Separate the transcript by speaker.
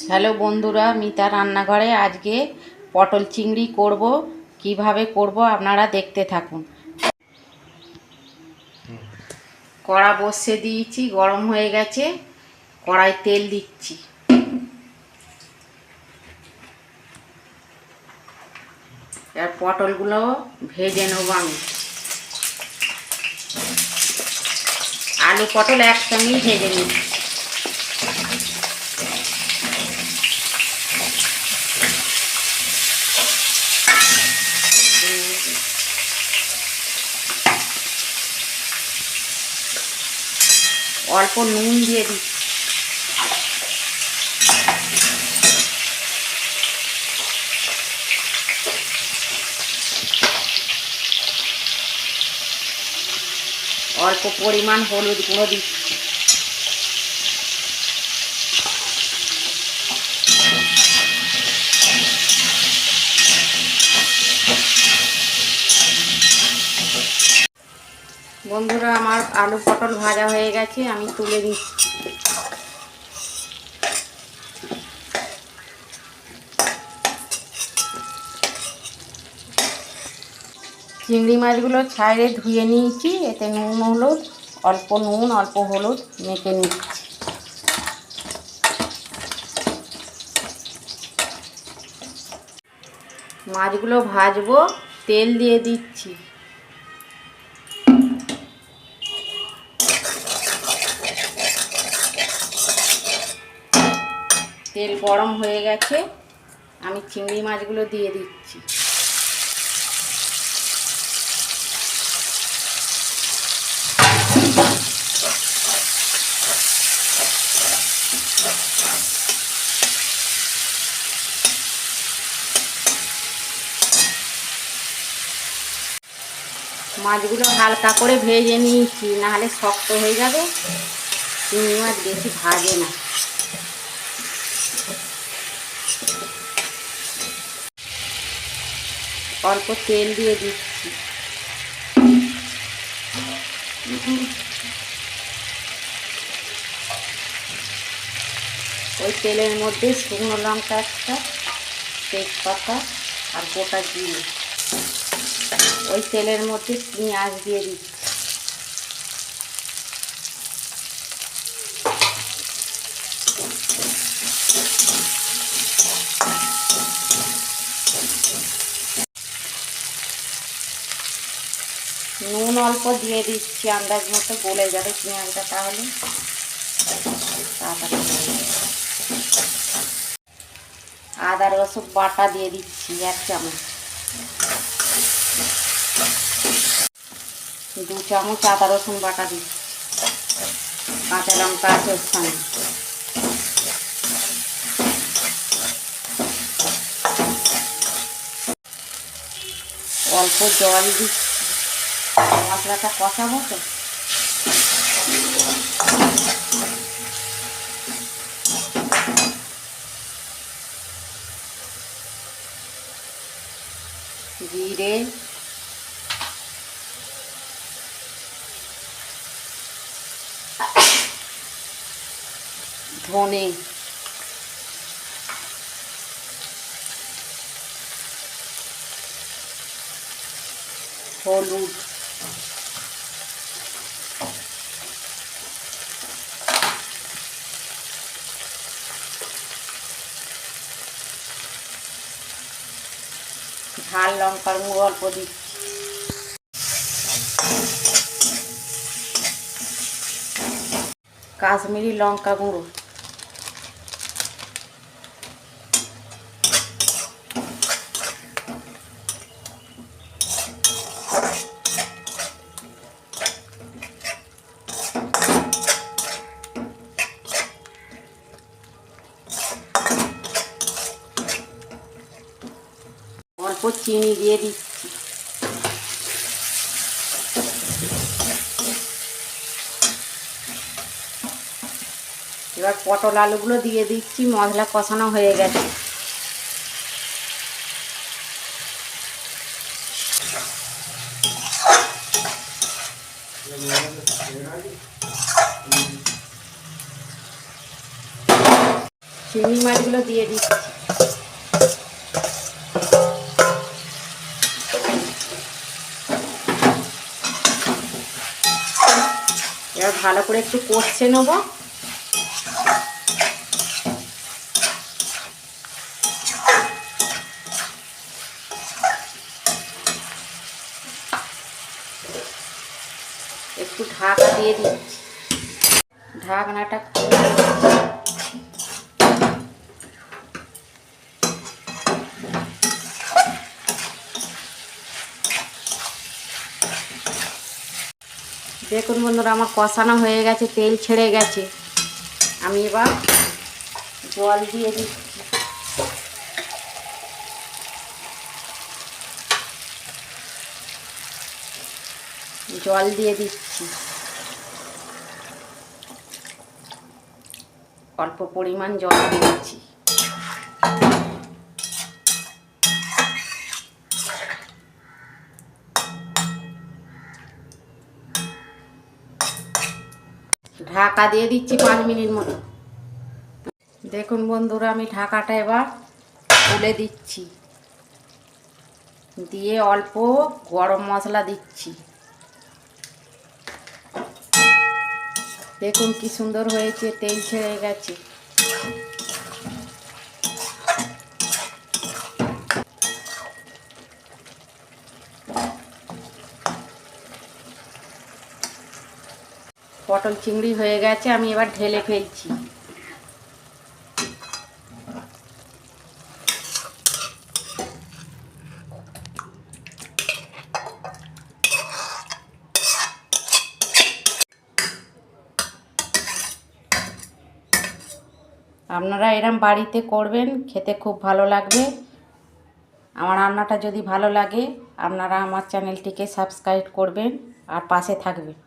Speaker 1: Hello বন্ধুরা, মিতা রান্নাঘরে আজকে পটল চিংড়ি করব। কিভাবে করব আপনারা দেখতে থাকুন। কড়া বসিয়ে দিয়েছি, গরম হয়ে গেছে। কড়াই তেল দিচ্ছি। এবার পটলগুলো ভেজে নেব আমি। আলু পটল একসঙ্গেই ভেজে নিচ্ছি। অল্প নুন দিয়ে দিচ্ছি। অল্প পরিমাণ হলুদ গুঁড়ো দিচ্ছি। বন্ধুরা, আমার আলু পটল ভাজা হয়ে গেছে, আমি তুলে দিচ্ছি। চিংড়ি মাছগুলো ছাইড়ে ধুয়ে নিয়েছি। এতে নুন হলুদ, অল্প নুন অল্প হলুদ মেখে নিচ্ছি। মাছগুলো ভাজবো, তেল দিয়ে দিচ্ছি। তেল গরম হয়ে গেছে, আমি চিংড়ি মাছগুলো দিয়ে দিচ্ছি। মাছগুলো হালকা করে ভেজে নিয়েছি, নাহলে শক্ত হয়ে যাবে। চিংড়ি মাছ বেশি ভাজে না। অল্প তেল দিয়ে দিচ্ছি। ওই তেলের মধ্যে শুকনো লঙ্কা একটা, তেজপাতা আর গোটা জিরে। ওই তেলের মধ্যে পেঁয়াজ দিয়ে দিচ্ছি। নুন অল্প দিয়ে দিচ্ছি, আন্দাজ মতো গলে যাবে পেঁয়াজটা, তাহলে তাড়াতাড়ি। আদা রসুন বাটা দিয়ে দিচ্ছি 1 চামচ। 2 চামচ আদা রসুন বাটা দিচ্ছি। কাঁচা লঙ্কা আছে ওর সঙ্গে। অল্প জল দিচ্ছি, মশলাটা কষাবো তো। জিরে, ধনে, হলুদ, ঝাল লঙ্কার গুঁড়ো অল্প দিচ্ছি। কাশ্মীরি লঙ্কা গুঁড়ো, অল্প চিনি দিয়ে দিচ্ছি। এবার পটল আলুগুলো দিয়ে দিচ্ছি। মশলা কষানো হয়ে গেছে। চিংড়ি মাছগুলো দিয়ে দিচ্ছি। এবার ভালো করে একটু কষে নেব। একটু ঢাকা দিয়ে দিচ্ছি। ঢাকনাটা দেখুন বন্ধুরা, আমার কষানো হয়ে গেছে, তেল ছেড়ে গেছে। আমি এবার জল দিয়ে দিচ্ছি। জল দিয়ে দিচ্ছি, অল্প পরিমাণ জল দিচ্ছি। ঢাকা দিয়ে দিচ্ছি 5 মিনিট মতো। দেখুন বন্ধুরা, আমি ঢাকাটা এবার তুলে দিচ্ছি, দিয়ে অল্প গরম মশলা দিচ্ছি। দেখুন কি সুন্দর হয়েছে, তেল ছেড়ে গেছে। পটল চিংড়ি হয়ে গেছে, আমি এবার ঢেলে ফেলছি। আপনারা এরম বাড়িতে করবেন, খেতে খুব ভালো লাগবে। আমার রান্নাটা যদি ভালো লাগে, আপনারা আমার চ্যানেলটিকে সাবস্ক্রাইব করবেন আর পাশে থাকবেন।